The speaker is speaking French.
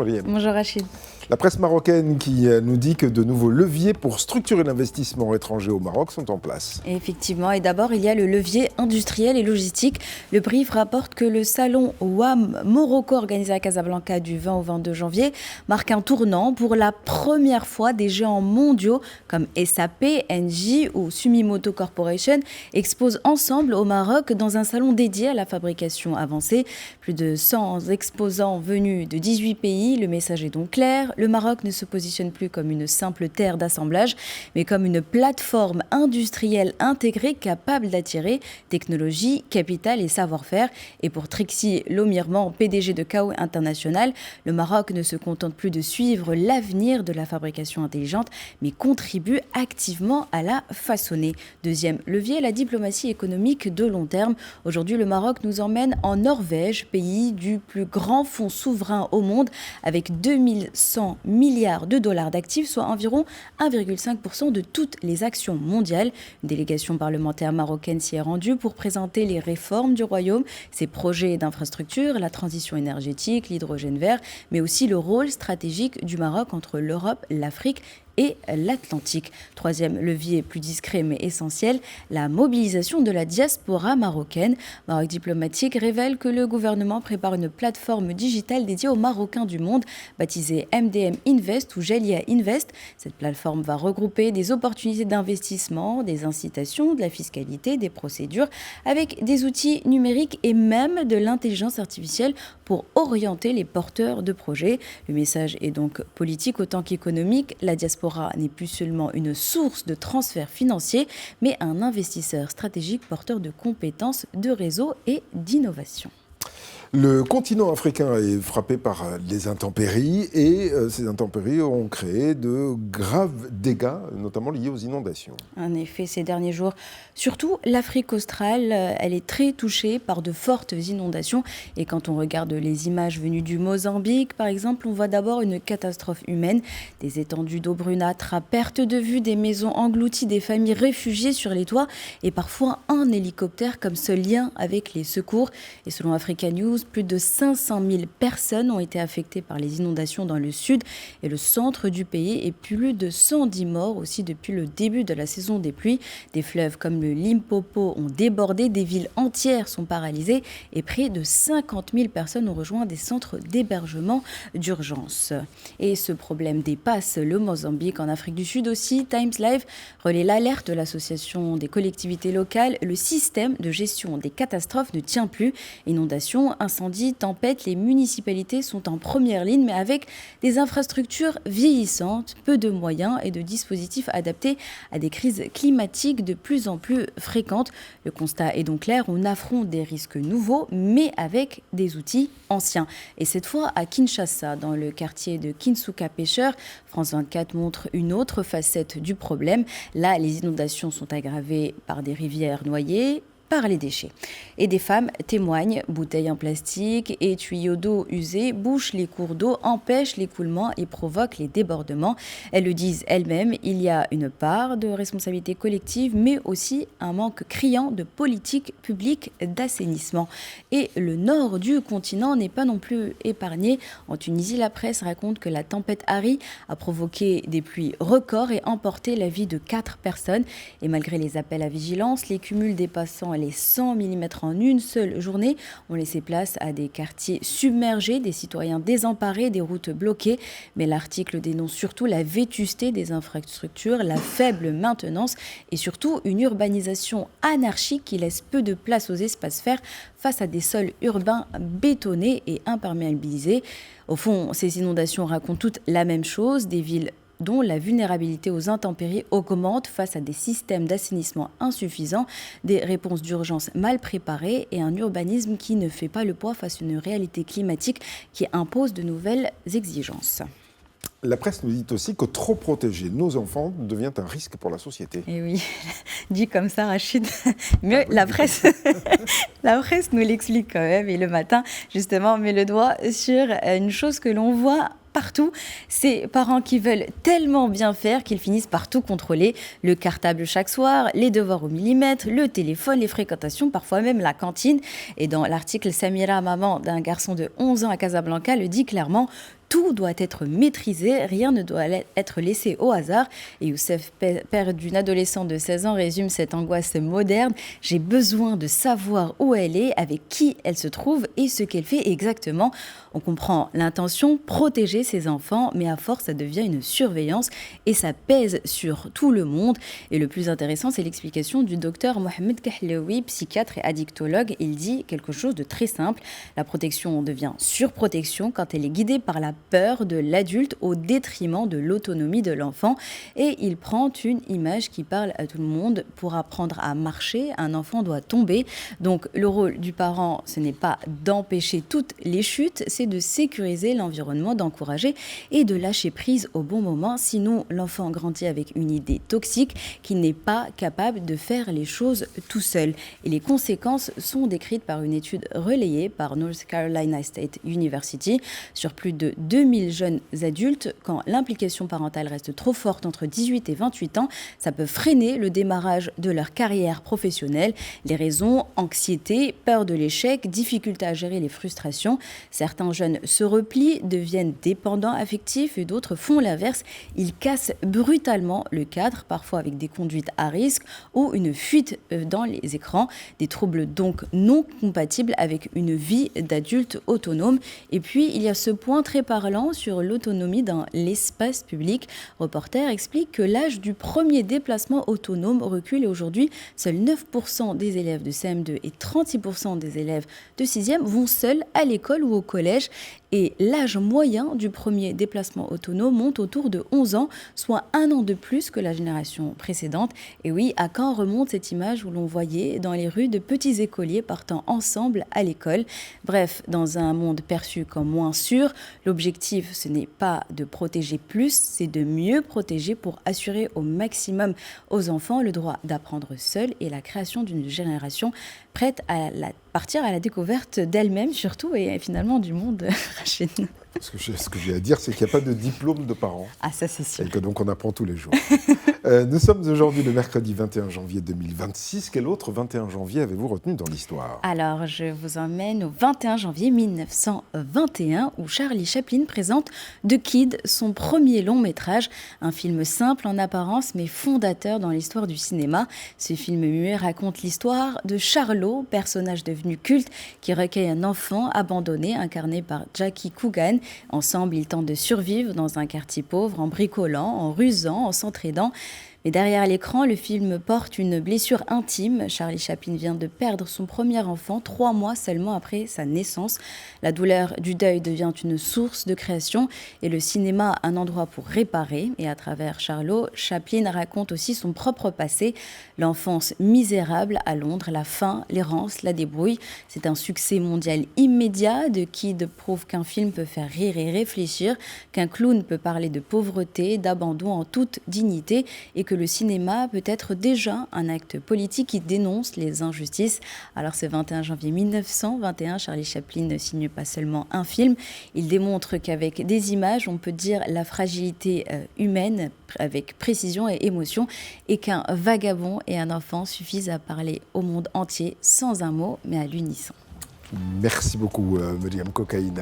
Mariam. Bonjour Rachid. La presse marocaine qui nous dit que de nouveaux leviers pour structurer l'investissement étranger au Maroc sont en place. Effectivement, et d'abord il y a le levier industriel et logistique. Le Brief rapporte que le salon WAM Morocco organisé à Casablanca du 20 au 22 janvier marque un tournant. Pour la première fois, des géants mondiaux comme SAP, Engie ou Sumitomo Corporation exposent ensemble au Maroc dans un salon dédié à la fabrication avancée. Plus de 100 exposants venus de 18 pays. Le message est donc clair. Le Maroc ne se positionne plus comme une simple terre d'assemblage, mais comme une plateforme industrielle intégrée capable d'attirer technologie, capital et savoir-faire. Et pour Trixie Lomirman, PDG de KO International, le Maroc ne se contente plus de suivre l'avenir de la fabrication intelligente, mais contribue activement à la façonner. Deuxième levier, la diplomatie économique de long terme. Aujourd'hui, le Maroc nous emmène en Norvège, pays du plus grand fonds souverain au monde, avec 2100 milliards de dollars d'actifs, soit environ 1,5% de toutes les actions mondiales. Une délégation parlementaire marocaine s'y est rendue pour présenter les réformes du royaume, ses projets d'infrastructure, la transition énergétique, l'hydrogène vert, mais aussi le rôle stratégique du Maroc entre l'Europe, l'Afrique et l'Atlantique. Troisième levier plus discret mais essentiel, la mobilisation de la diaspora marocaine. Maroc Diplomatique révèle que le gouvernement prépare une plateforme digitale dédiée aux Marocains du monde, baptisée MDM Invest ou Gelia Invest. Cette plateforme va regrouper des opportunités d'investissement, des incitations, de la fiscalité, des procédures, avec des outils numériques et même de l'intelligence artificielle pour orienter les porteurs de projets. Le message est donc politique autant qu'économique. La diaspora n'est plus seulement une source de transferts financiers, mais un investisseur stratégique porteur de compétences, de réseau et d'innovation. Le continent africain est frappé par les intempéries et ces intempéries ont créé de graves dégâts, notamment liés aux inondations. En effet, ces derniers jours, surtout l'Afrique australe, elle est très touchée par de fortes inondations. Et quand on regarde les images venues du Mozambique, par exemple, on voit d'abord une catastrophe humaine, des étendues d'eau brunâtre à perte de vue, des maisons englouties, des familles réfugiées sur les toits et parfois un hélicoptère comme seul lien avec les secours. Et selon Africa News, plus de 500 000 personnes ont été affectées par les inondations dans le sud et le centre du pays et plus de 110 morts aussi depuis le début de la saison des pluies. Des fleuves comme le Limpopo ont débordé, des villes entières sont paralysées et près de 50 000 personnes ont rejoint des centres d'hébergement d'urgence. Et ce problème dépasse le Mozambique. En Afrique du Sud aussi, Times Live relaie l'alerte de l'association des collectivités locales. Le système de gestion des catastrophes ne tient plus. Inondations, incendies, tempêtes, les municipalités sont en première ligne, mais avec des infrastructures vieillissantes, peu de moyens et de dispositifs adaptés à des crises climatiques de plus en plus fréquentes. Le constat est donc clair, on affronte des risques nouveaux, mais avec des outils anciens. Et cette fois à Kinshasa, dans le quartier de Kinsuka Pêcheur, France 24 montre une autre facette du problème. Là, les inondations sont aggravées par des rivières noyées, par les déchets. Et des femmes témoignent, bouteilles en plastique et tuyaux d'eau usés bouchent les cours d'eau, empêchent l'écoulement et provoquent les débordements. Elles le disent elles-mêmes, il y a une part de responsabilité collective, mais aussi un manque criant de politique publique d'assainissement. Et le nord du continent n'est pas non plus épargné. En Tunisie, la presse raconte que la tempête Harry a provoqué des pluies records et emporté la vie de 4 personnes. Et malgré les appels à vigilance, les cumuls dépassant les 100 mm en une seule journée ont laissé place à des quartiers submergés, des citoyens désemparés, des routes bloquées. Mais l'article dénonce surtout la vétusté des infrastructures, la faible maintenance et surtout une urbanisation anarchique qui laisse peu de place aux espaces verts face à des sols urbains bétonnés et imperméabilisés. Au fond, ces inondations racontent toutes la même chose, des villes dont la vulnérabilité aux intempéries augmente face à des systèmes d'assainissement insuffisants, des réponses d'urgence mal préparées et un urbanisme qui ne fait pas le poids face à une réalité climatique qui impose de nouvelles exigences. La presse nous dit aussi que trop protéger nos enfants devient un risque pour la société. Et oui, dit comme ça Rachid, mais la presse nous l'explique quand même et le matin justement met le doigt sur une chose que l'on voit partout, ces parents qui veulent tellement bien faire qu'ils finissent par tout contrôler, le cartable chaque soir, les devoirs au millimètre, le téléphone, les fréquentations, parfois même la cantine. Et dans l'article, Samira, maman d'un garçon de 11 ans à Casablanca, le dit clairement, Tout doit être maîtrisé, rien ne doit être laissé au hasard. Et Youssef, père d'une adolescente de 16 ans, résume cette angoisse moderne. J'ai besoin de savoir où elle est, avec qui elle se trouve et ce qu'elle fait exactement. On comprend l'intention, protéger ses enfants, mais à force, ça devient une surveillance et ça pèse sur tout le monde. Et le plus intéressant, c'est l'explication du docteur Mohamed Kahlaoui, psychiatre et addictologue. Il dit quelque chose de très simple. La protection devient surprotection quand elle est guidée par la peur de l'adulte au détriment de l'autonomie de l'enfant. Et il prend une image qui parle à tout le monde. Pour apprendre à marcher, un enfant doit tomber. Donc le rôle du parent, ce n'est pas d'empêcher toutes les chutes, c'est de sécuriser l'environnement, d'encourager et de lâcher prise au bon moment. Sinon, l'enfant grandit avec une idée toxique qui n'est pas capable de faire les choses tout seul. Et les conséquences sont décrites par une étude relayée par North Carolina State University sur plus de 2000 jeunes adultes. Quand l'implication parentale reste trop forte entre 18 et 28 ans, ça peut freiner le démarrage de leur carrière professionnelle. Les raisons, anxiété, peur de l'échec, difficulté à gérer les frustrations. Certains jeunes se replient, deviennent dépendants affectifs et d'autres font l'inverse. Ils cassent brutalement le cadre, parfois avec des conduites à risque ou une fuite dans les écrans. Des troubles donc non compatibles avec une vie d'adulte autonome. Et puis, il y a ce point très parlant sur l'autonomie dans l'espace public. Reporter explique que l'âge du premier déplacement autonome recule et aujourd'hui, seuls 9% des élèves de CM2 et 36% des élèves de 6e vont seuls à l'école ou au collège. Et l'âge moyen du premier déplacement autonome monte autour de 11 ans, soit 1 an de plus que la génération précédente. Et oui, à quand remonte cette image où l'on voyait dans les rues de petits écoliers partant ensemble à l'école. Bref, dans un monde perçu comme moins sûr, l'objectif, ce n'est pas de protéger plus, c'est de mieux protéger pour assurer au maximum aux enfants le droit d'apprendre seul et la création d'une génération prête à partir à la découverte d'elle-même surtout et finalement du monde. Rachid. Ce que j'ai à dire, c'est qu'il n'y a pas de diplôme de parents. Ah, ça c'est sûr. Et que donc on apprend tous les jours. Nous sommes aujourd'hui le mercredi 21 janvier 2026. Quel autre 21 janvier avez-vous retenu dans l'histoire ? Alors, je vous emmène au 21 janvier 1921 où Charlie Chaplin présente The Kid, son premier long métrage. Un film simple en apparence mais fondateur dans l'histoire du cinéma. Ce film muet raconte l'histoire de Charlot, personnage devenu culte qui recueille un enfant abandonné incarné par Jackie Coogan. Ensemble, ils tentent de survivre dans un quartier pauvre en bricolant, en rusant, en s'entraidant. Mais derrière l'écran, le film porte une blessure intime. Charlie Chaplin vient de perdre son premier enfant 3 mois seulement après sa naissance. La douleur du deuil devient une source de création et le cinéma un endroit pour réparer. Et à travers Charlot, Chaplin raconte aussi son propre passé, l'enfance misérable à Londres, la faim, l'errance, la débrouille. C'est un succès mondial immédiat. The Kid prouve qu'un film peut faire rire et réfléchir, qu'un clown peut parler de pauvreté, d'abandon en toute dignité et que le cinéma peut être déjà un acte politique qui dénonce les injustices. Alors ce 21 janvier 1921, Charlie Chaplin ne signe pas seulement un film, il démontre qu'avec des images, on peut dire la fragilité humaine avec précision et émotion et qu'un vagabond et un enfant suffisent à parler au monde entier sans un mot mais à l'unisson. Merci beaucoup, Myriam Kokaïna.